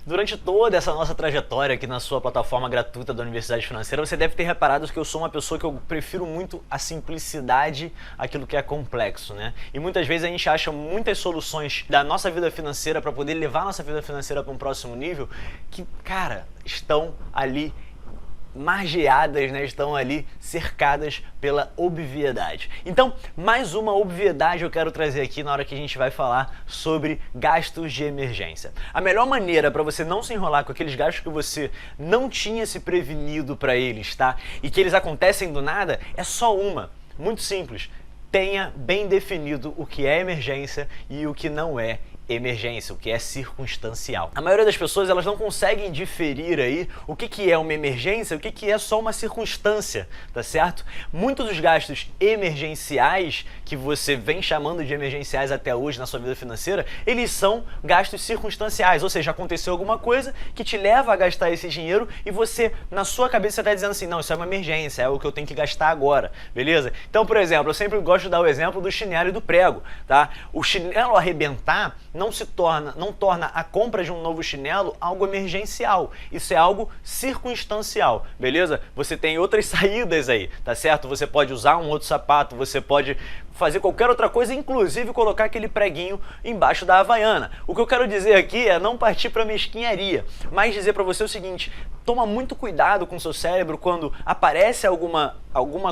Durante toda essa nossa trajetória aqui na sua plataforma gratuita da Universidade Financeira, você deve ter reparado que eu sou uma pessoa que eu prefiro muito a simplicidade àquilo que é complexo, né? E muitas vezes a gente acha muitas soluções da nossa vida financeira para poder levar a nossa vida financeira para um próximo nível que, cara, estão ali margeadas, né, estão ali cercadas pela obviedade. Então, mais uma obviedade eu quero trazer aqui na hora que a gente vai falar sobre gastos de emergência. A melhor maneira para você não se enrolar com aqueles gastos que você não tinha se prevenido para eles, tá? E que eles acontecem do nada, é só uma, muito simples. Tenha bem definido o que é emergência e o que não é emergência, o que é circunstancial. A maioria das pessoas elas não conseguem diferir aí o que é uma emergência e o que é só uma circunstância, tá certo? Muitos dos gastos emergenciais que você vem chamando de emergenciais até hoje na sua vida financeira, eles são gastos circunstanciais, ou seja, aconteceu alguma coisa que te leva a gastar esse dinheiro e você, na sua cabeça, está dizendo assim, não, isso é uma emergência, é o que eu tenho que gastar agora, beleza? Então, por exemplo, eu sempre gosto de dar o exemplo do chinelo e do prego, tá? O chinelo arrebentar não torna a compra de um novo chinelo algo emergencial. Isso é algo circunstancial, beleza? Você tem outras saídas aí, tá certo? Você pode usar um outro sapato, você pode fazer qualquer outra coisa, inclusive colocar aquele preguinho embaixo da Havaiana. O que eu quero dizer aqui é não partir para mesquinharia, mas dizer para você o seguinte, toma muito cuidado com o seu cérebro quando aparece alguma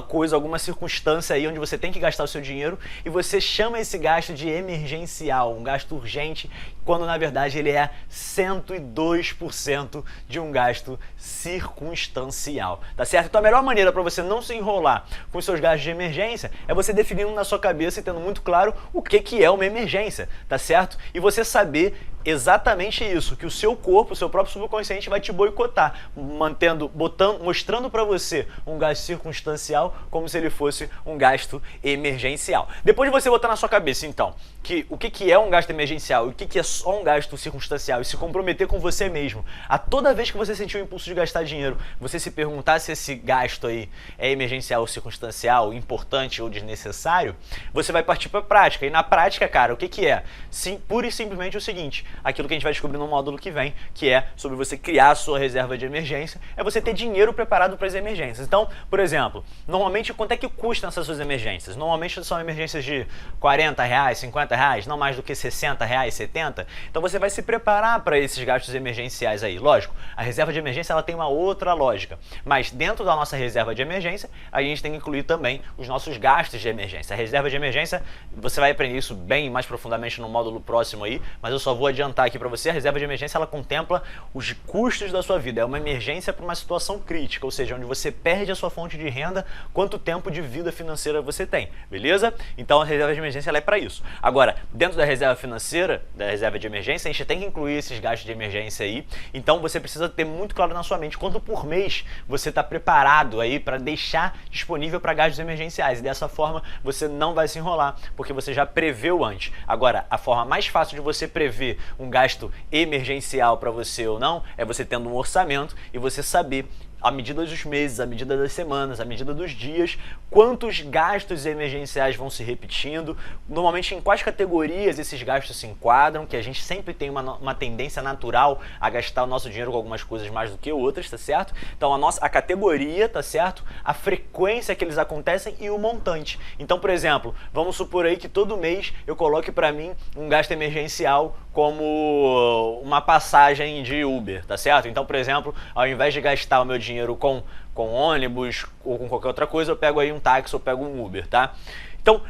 coisa, alguma circunstância aí onde você tem que gastar o seu dinheiro e você chama esse gasto de emergencial, um gasto urgente, quando na verdade ele é 102% de um gasto circunstancial, tá certo? Então a melhor maneira para você não se enrolar com os seus gastos de emergência é você definindo na sua cabeça e tendo muito claro o que é uma emergência, tá certo? E você saber exatamente isso, que o seu corpo, o seu próprio subconsciente vai te boicotar, mostrando para você um gasto circunstancial como se ele fosse um gasto emergencial. Depois de você botar na sua cabeça, então, que o que é um gasto emergencial e o que é só um gasto circunstancial e se comprometer com você mesmo, a toda vez que você sentir o impulso de gastar dinheiro, você se perguntar se esse gasto aí é emergencial ou circunstancial, importante ou desnecessário, você vai partir para a prática. E na prática, cara, o que é? Sim, pura e simplesmente o seguinte, aquilo que a gente vai descobrir no módulo que vem, que é sobre você criar a sua reserva de emergência, é você ter dinheiro preparado para as emergências. Então, por exemplo, normalmente quanto é que custam essas suas emergências? Normalmente são emergências de R$40, R$50, não mais do que R$60, 70. Então você vai se preparar para esses gastos emergenciais aí. Lógico, a reserva de emergência ela tem uma outra lógica, mas dentro da nossa reserva de emergência, a gente tem que incluir também os nossos gastos de emergência. A reserva de emergência, você vai aprender isso bem mais profundamente no módulo próximo aí, mas eu só vou adiantar aqui para você, a reserva de emergência ela contempla os custos da sua vida, é uma emergência para uma situação crítica, ou seja, onde você perde a sua fonte de renda, quanto tempo de vida financeira você tem, beleza? Então a reserva de emergência ela é para isso. Agora, dentro da reserva financeira, da reserva de emergência, a gente tem que incluir esses gastos de emergência aí, então você precisa ter muito claro na sua mente quanto por mês você está preparado aí para deixar disponível para gastos emergenciais, e dessa forma você não vai se enrolar, porque você já preveu antes. Agora, a forma mais fácil de você prever um gasto emergencial para você ou não é você tendo um orçamento e você saber à medida dos meses, à medida das semanas, à medida dos dias, quantos gastos emergenciais vão se repetindo, normalmente em quais categorias esses gastos se enquadram, que a gente sempre tem uma tendência natural a gastar o nosso dinheiro com algumas coisas mais do que outras, tá certo? Então a categoria, tá certo? A frequência que eles acontecem e o montante. Então, por exemplo, vamos supor aí que todo mês eu coloque para mim um gasto emergencial como uma passagem de Uber, tá certo? Então, por exemplo, ao invés de gastar o meu dinheiro com ônibus ou com qualquer outra coisa, eu pego aí um táxi ou pego um Uber, tá? Então,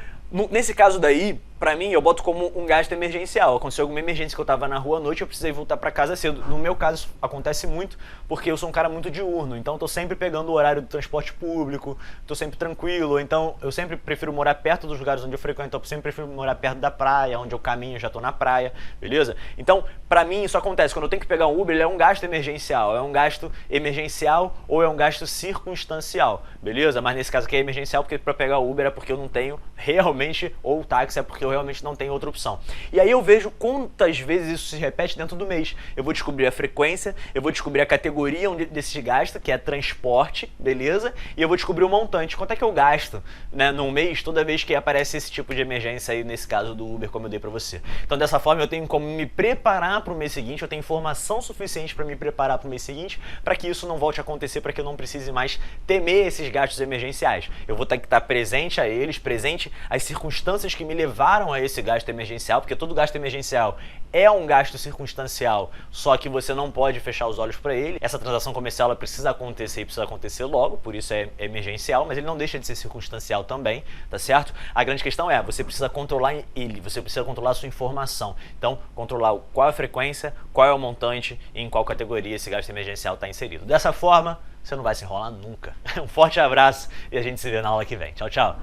nesse caso daí, pra mim, eu boto como um gasto emergencial. Aconteceu alguma emergência que eu tava na rua à noite, eu precisei voltar pra casa cedo. No meu caso, acontece muito, porque eu sou um cara muito diurno, então eu tô sempre pegando o horário do transporte público, tô sempre tranquilo, então eu sempre prefiro morar perto dos lugares onde eu frequento, eu sempre prefiro morar perto da praia, onde eu caminho, já tô na praia, beleza? Então, pra mim, isso acontece. Quando eu tenho que pegar um Uber, ele é um gasto emergencial. É um gasto emergencial ou é um gasto circunstancial, beleza? Mas nesse caso aqui é emergencial, porque pra pegar o Uber é porque eu não tenho realmente, ou o táxi é porque eu realmente não tenho outra opção. E aí eu vejo quantas vezes isso se repete dentro do mês. Eu vou descobrir a frequência, eu vou descobrir a categoria desse gasto, que é transporte, beleza? E eu vou descobrir o montante. Quanto é que eu gasto, né, num mês, toda vez que aparece esse tipo de emergência aí, nesse caso do Uber, como eu dei pra você. Então dessa forma eu tenho como me preparar para o mês seguinte, eu tenho informação suficiente para me preparar para o mês seguinte, para que isso não volte a acontecer, para que eu não precise mais temer esses gastos emergenciais. Eu vou ter que estar presente a eles, presente às circunstâncias que me levaram a esse gasto emergencial, porque todo gasto emergencial é um gasto circunstancial, só que você não pode fechar os olhos para ele. Essa transação comercial ela precisa acontecer e precisa acontecer logo, por isso é emergencial, mas ele não deixa de ser circunstancial também, tá certo? A grande questão é, você precisa controlar ele, você precisa controlar a sua informação. Então, controlar qual é a frequência, qual é o montante e em qual categoria esse gasto emergencial está inserido. Dessa forma, você não vai se enrolar nunca. Um forte abraço e a gente se vê na aula que vem. Tchau, tchau!